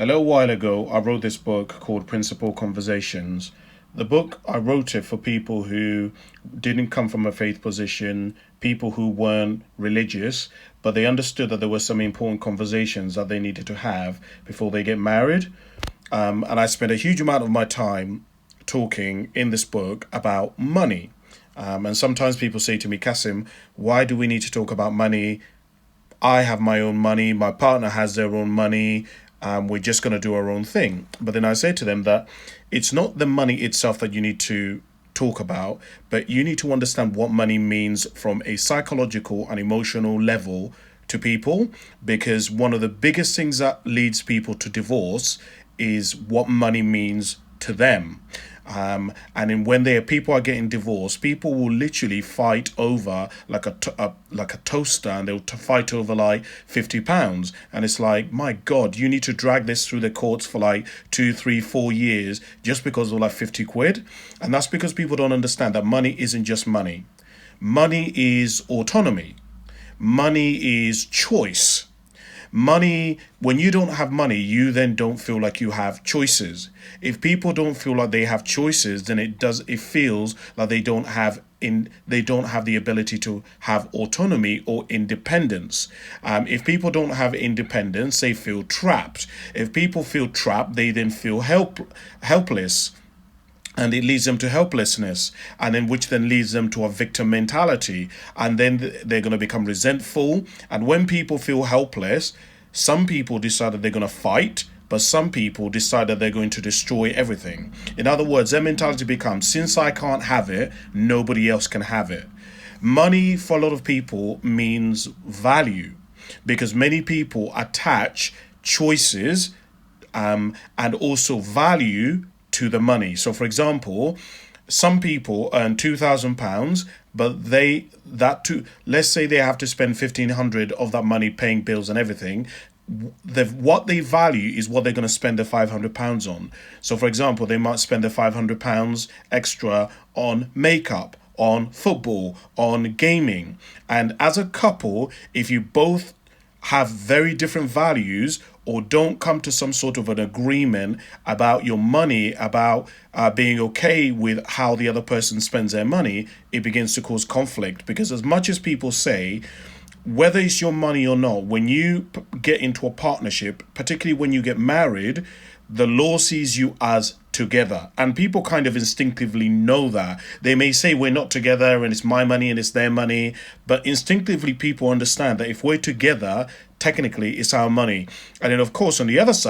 A little while ago, I wrote this book called Principal Conversations. The book, I wrote it for people who didn't come from a faith position, people who weren't religious, but they understood that there were some important conversations that they needed to have before they get married. And I spent a huge amount of my time talking in this book about money. And sometimes people say to me, Kasim, why do we need to talk about money? I have my own money, my partner has their own money, we're just going to do our own thing. But then I say to them that it's not the money itself that you need to talk about, but you need to understand what money means from a psychological and emotional level to people, because one of the biggest things that leads people to divorce is what money means to them. And then when people are getting divorced, people will literally fight over like a toaster, and they'll fight over like £50, and it's like, my God, you need to drag this through the courts for like 2, 3, 4 years just because of like 50 quid, and that's because people don't understand that money isn't just money. Money is autonomy. Money is choice. Money, when you don't have money, you then don't feel like you have choices. If people don't feel like they have choices, then it feels like they don't have the ability to have autonomy or independence. If people don't have independence, they feel trapped. If people feel trapped, they then feel helpless, and it leads them to helplessness, and then which then leads them to a victim mentality, and then they're going to become resentful. And when people feel helpless, some people decide that they're going to fight, but some people decide that they're going to destroy everything. In other words, their mentality becomes, since I can't have it, nobody else can have it. Money for a lot of people means value, because many people attach choices and also value to the money. So, for example, some people earn £2,000, but let's say they have to spend 1,500 of that money paying bills and everything. What they value is what they're going to spend the £500 on. So, for example, they might spend the £500 extra on makeup, on football, on gaming. And as a couple, if you both have very different values, or don't come to some sort of an agreement about your money, about being okay with how the other person spends their money, it begins to cause conflict. Because as much as people say, whether it's your money or not, when you get into a partnership, particularly when you get married, the law sees you as together, and people kind of instinctively know that. They may say we're not together and it's my money and it's their money, but instinctively people understand that if we're together, technically it's our money. And then of course on the other side,